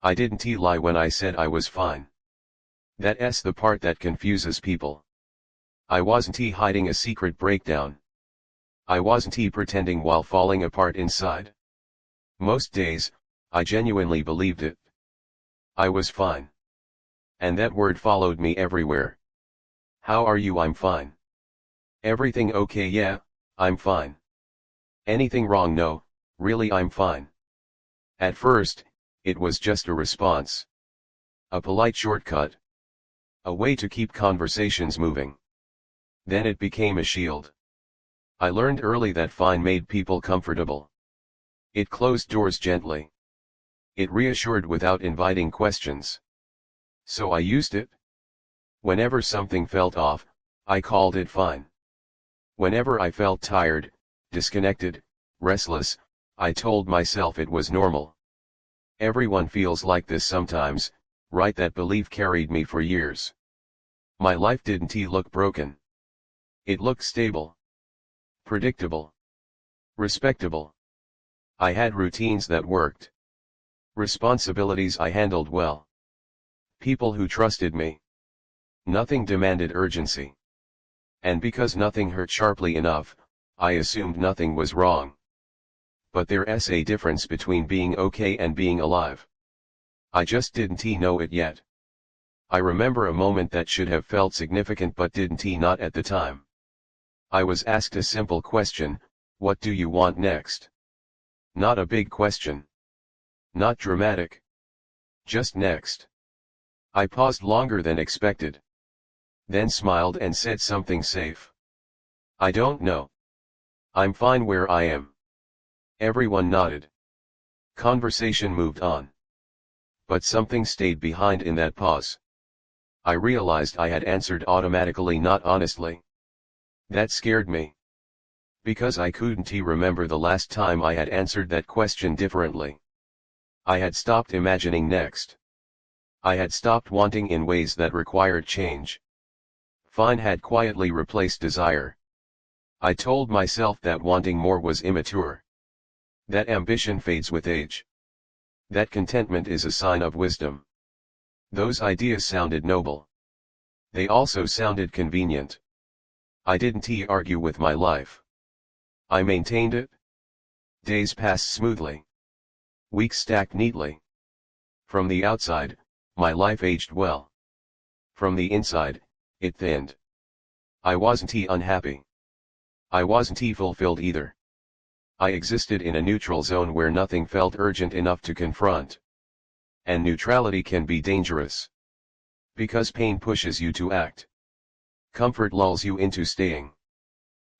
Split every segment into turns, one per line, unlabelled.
I didn't lie when I said I was fine. That's the part that confuses people. I wasn't hiding a secret breakdown. I wasn't pretending while falling apart inside. Most days, I genuinely believed it. I was fine. And that word followed me everywhere. How are you? I'm fine. Everything okay? Yeah, I'm fine. Anything wrong? No, really I'm fine. At first, it was just a response. A polite shortcut. A way to keep conversations moving. Then it became a shield. I learned early that fine made people comfortable. It closed doors gently. It reassured without inviting questions. So I used it. Whenever something felt off, I called it fine. Whenever I felt tired, disconnected, restless, I told myself it was normal. Everyone feels like this sometimes, right? That belief carried me for years. My life didn't look broken. It looked stable. Predictable. Respectable. I had routines that worked. Responsibilities I handled well. People who trusted me. Nothing demanded urgency. And because nothing hurt sharply enough, I assumed nothing was wrong. But there's a difference between being okay and being alive. I just didn't know it yet. I remember a moment that should have felt significant but didn't not at the time. I was asked a simple question, what do you want next? Not a big question. Not dramatic. Just next. I paused longer than expected. Then smiled and said something safe. I don't know. I'm fine where I am. Everyone nodded. Conversation moved on. But something stayed behind in that pause. I realized I had answered automatically, not honestly. That scared me. Because I couldn't remember the last time I had answered that question differently. I had stopped imagining next. I had stopped wanting in ways that required change. Fine had quietly replaced desire. I told myself that wanting more was immature. That ambition fades with age. That contentment is a sign of wisdom. Those ideas sounded noble. They also sounded convenient. I didn't argue with my life. I maintained it. Days passed smoothly. Weeks stacked neatly. From the outside, my life aged well. From the inside, it thinned. I wasn't unhappy. I wasn't fulfilled either. I existed in a neutral zone where nothing felt urgent enough to confront. And neutrality can be dangerous. Because pain pushes you to act. Comfort lulls you into staying.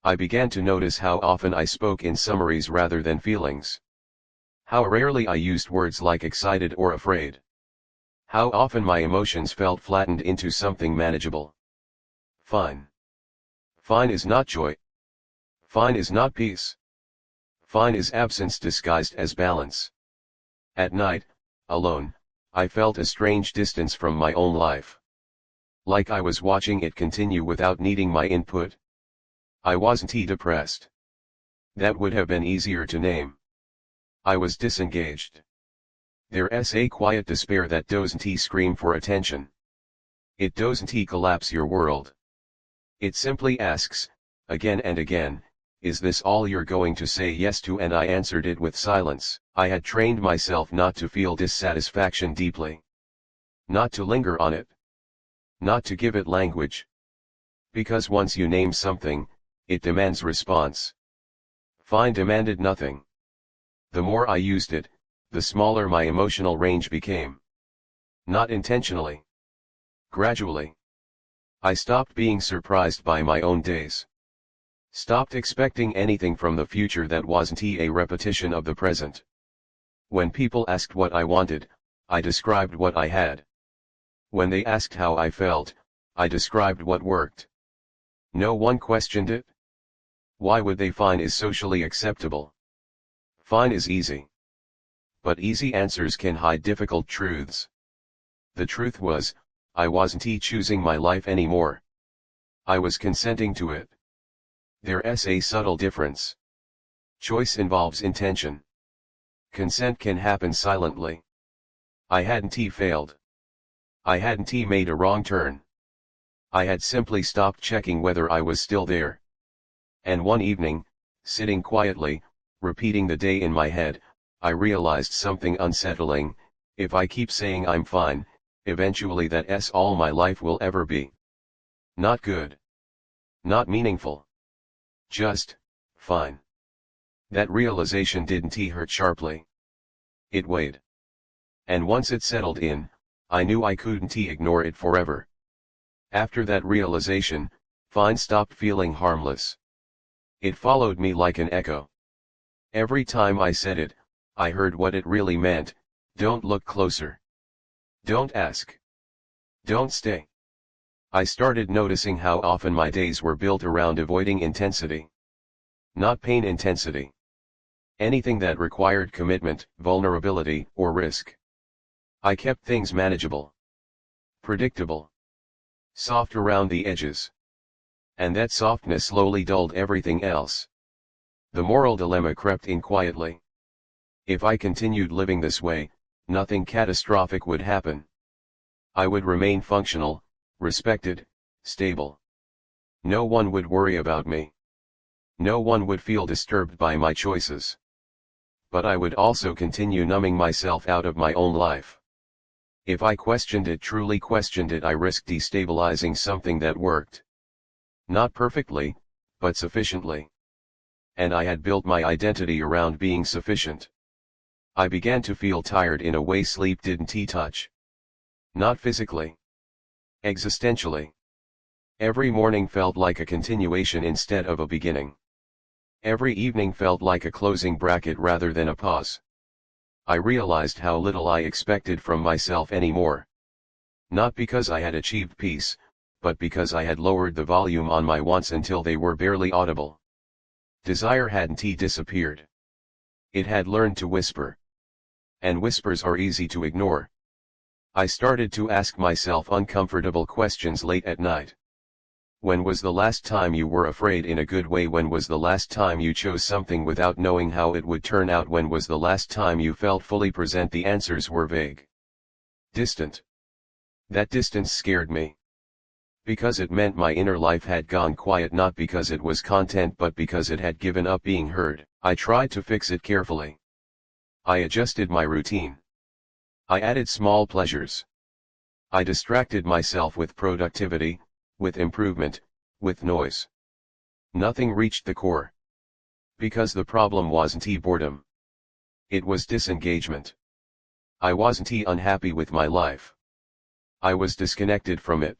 I began to notice how often I spoke in summaries rather than feelings. How rarely I used words like excited or afraid. How often my emotions felt flattened into something manageable. Fine. Fine is not joy. Fine is not peace. Fine is absence disguised as balance. At night, alone, I felt a strange distance from my own life. Like I was watching it continue without needing my input. I wasn't depressed. That would have been easier to name. I was disengaged. There's a quiet despair that doesn't scream for attention. It doesn't collapse your world. It simply asks, again and again, is this all you're going to say yes to? And I answered it with silence. I had trained myself not to feel dissatisfaction deeply. Not to linger on it. Not to give it language. Because once you name something, it demands response. Fine demanded nothing. The more I used it, the smaller my emotional range became. Not intentionally. Gradually. I stopped being surprised by my own days. Stopped expecting anything from the future that wasn't a repetition of the present. When people asked what I wanted, I described what I had. When they asked how I felt, I described what worked. No one questioned it. Why would they? Fine is socially acceptable. Fine is easy. But easy answers can hide difficult truths. The truth was, I wasn't choosing my life anymore. I was consenting to it. There's a subtle difference. Choice involves intention. Consent can happen silently. I hadn't failed. I hadn't made a wrong turn. I had simply stopped checking whether I was still there. And one evening, sitting quietly, repeating the day in my head, I realized something unsettling. If I keep saying I'm fine, eventually that's all my life will ever be. Not good. Not meaningful. Just, fine. That realization didn't hurt sharply. It weighed. And once it settled in, I knew I couldn't ignore it forever. After that realization, fine stopped feeling harmless. It followed me like an echo. Every time I said it, I heard what it really meant. Don't look closer. Don't ask. Don't stay. I started noticing how often my days were built around avoiding intensity. Not pain intensity. Anything that required commitment, vulnerability, or risk. I kept things manageable. Predictable. Soft around the edges. And that softness slowly dulled everything else. The moral dilemma crept in quietly. If I continued living this way, nothing catastrophic would happen. I would remain functional, respected, stable. No one would worry about me. No one would feel disturbed by my choices. But I would also continue numbing myself out of my own life. If I truly questioned it, I risked destabilizing something that worked. Not perfectly, but sufficiently. And I had built my identity around being sufficient. I began to feel tired in a way sleep didn't touch. Not physically. Existentially. Every morning felt like a continuation instead of a beginning. Every evening felt like a closing bracket rather than a pause. I realized how little I expected from myself anymore. Not because I had achieved peace, but because I had lowered the volume on my wants until they were barely audible. Desire hadn't disappeared. It had learned to whisper. And whispers are easy to ignore. I started to ask myself uncomfortable questions late at night. When was the last time you were afraid in a good way? When was the last time you chose something without knowing how it would turn out? When was the last time you felt fully present? The answers were vague. Distant. That distance scared me. Because it meant my inner life had gone quiet, not because it was content but because it had given up being heard. I tried to fix it carefully. I adjusted my routine. I added small pleasures. I distracted myself with productivity, with improvement, with noise. Nothing reached the core. Because the problem wasn't boredom. It was disengagement. I wasn't unhappy with my life. I was disconnected from it.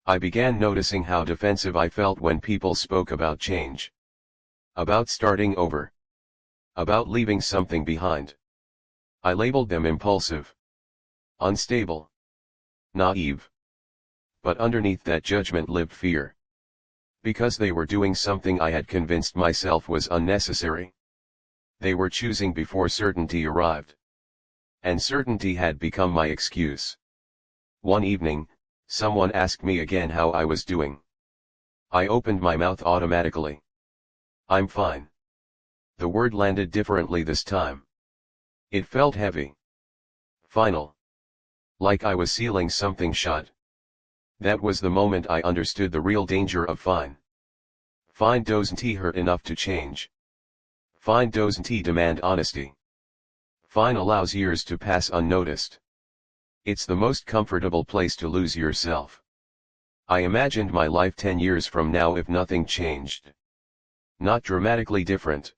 I began noticing how defensive I felt when people spoke about change. About starting over. About leaving something behind. I labeled them impulsive. Unstable. Naive. But underneath that judgment lived fear. Because they were doing something I had convinced myself was unnecessary. They were choosing before certainty arrived. And certainty had become my excuse. One evening, someone asked me again how I was doing. I opened my mouth automatically. I'm fine. The word landed differently this time. It felt heavy. Final. Like I was sealing something shut. That was the moment I understood the real danger of fine. Fine doesn't hurt enough to change. Fine doesn't demand honesty. Fine allows years to pass unnoticed. It's the most comfortable place to lose yourself. I imagined my life 10 years from now if nothing changed. Not dramatically different.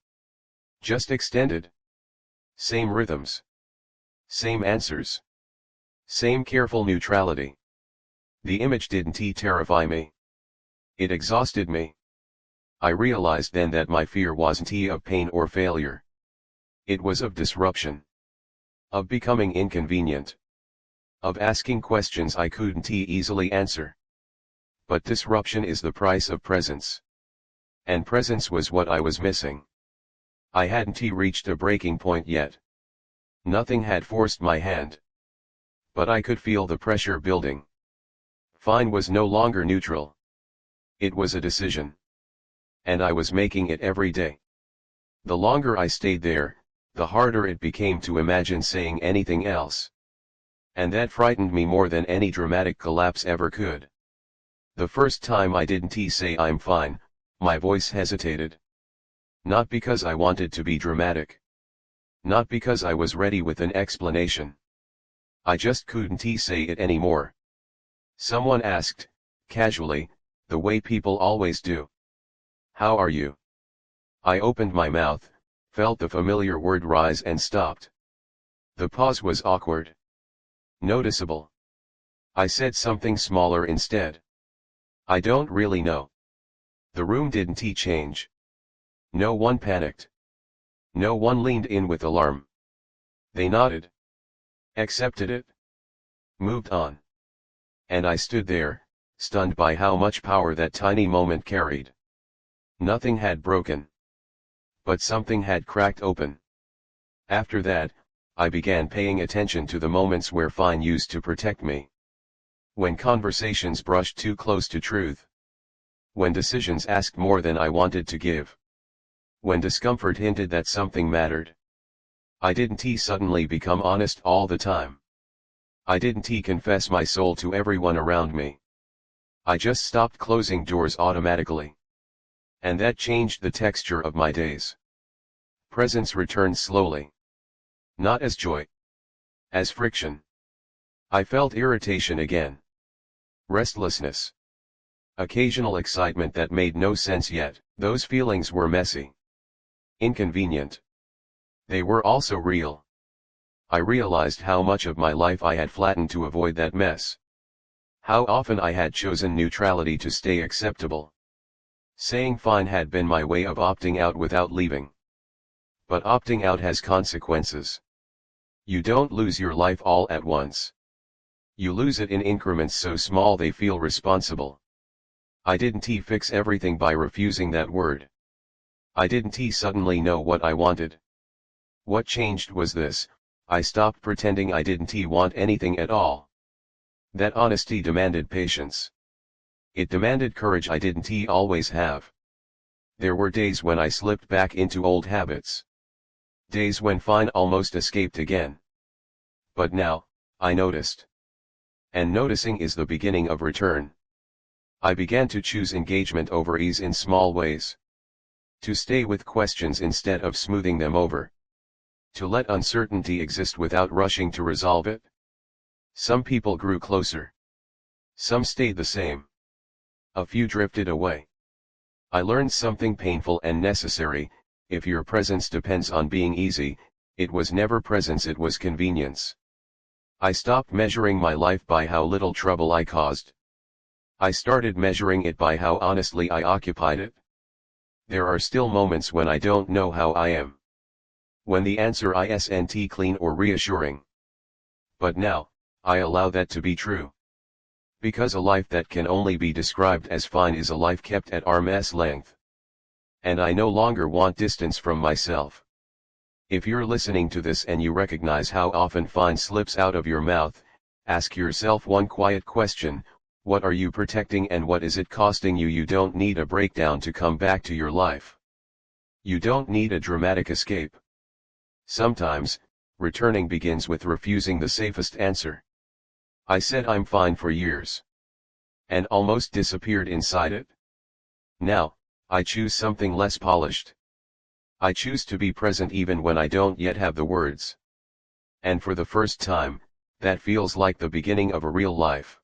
Just extended. Same rhythms. Same answers. Same careful neutrality. The image didn't terrify me. It exhausted me. I realized then that my fear wasn't of pain or failure. It was of disruption. Of becoming inconvenient. Of asking questions I couldn't easily answer. But disruption is the price of presence. And presence was what I was missing. I hadn't reached a breaking point yet. Nothing had forced my hand. But I could feel the pressure building. Fine was no longer neutral. It was a decision. And I was making it every day. The longer I stayed there, the harder it became to imagine saying anything else. And that frightened me more than any dramatic collapse ever could. The first time I didn't say I'm fine, my voice hesitated. Not because I wanted to be dramatic. Not because I was ready with an explanation. I just couldn't say it anymore. Someone asked, casually, the way people always do. How are you? I opened my mouth, felt the familiar word rise and stopped. The pause was awkward. Noticeable. I said something smaller instead. I don't really know. The room didn't change. No one panicked. No one leaned in with alarm. They nodded. Accepted it. Moved on. And I stood there, stunned by how much power that tiny moment carried. Nothing had broken. But something had cracked open. After that, I began paying attention to the moments where fine used to protect me. When conversations brushed too close to truth. When decisions asked more than I wanted to give. When discomfort hinted that something mattered. I didn't suddenly become honest all the time. I didn't confess my soul to everyone around me. I just stopped closing doors automatically. And that changed the texture of my days. Presence returned slowly. Not as joy. As friction. I felt irritation again. Restlessness. Occasional excitement that made no sense yet. Those feelings were messy. Inconvenient. They were also real. I realized how much of my life I had flattened to avoid that mess. How often I had chosen neutrality to stay acceptable. Saying fine had been my way of opting out without leaving. But opting out has consequences. You don't lose your life all at once. You lose it in increments so small they feel responsible. I didn't fix everything by refusing that word. I didn't suddenly know what I wanted. What changed was this: I stopped pretending I didn't want anything at all. That honesty demanded patience. It demanded courage I didn't always have. There were days when I slipped back into old habits. Days when fine almost escaped again. But now, I noticed. And noticing is the beginning of return. I began to choose engagement over ease in small ways. To stay with questions instead of smoothing them over. To let uncertainty exist without rushing to resolve it. Some people grew closer. Some stayed the same. A few drifted away. I learned something painful and necessary: if your presence depends on being easy, it was never presence, it was convenience. I stopped measuring my life by how little trouble I caused. I started measuring it by how honestly I occupied it. There are still moments when I don't know how I am. When the answer isn't clean or reassuring. But now, I allow that to be true. Because a life that can only be described as fine is a life kept at arm's length. And I no longer want distance from myself. If you're listening to this and you recognize how often fine slips out of your mouth, ask yourself one quiet question: what are you protecting and what is it costing you? You don't need a breakdown to come back to your life. You don't need a dramatic escape. Sometimes, returning begins with refusing the safest answer. I said I'm fine for years. And almost disappeared inside it. Now, I choose something less polished. I choose to be present even when I don't yet have the words. And for the first time, that feels like the beginning of a real life.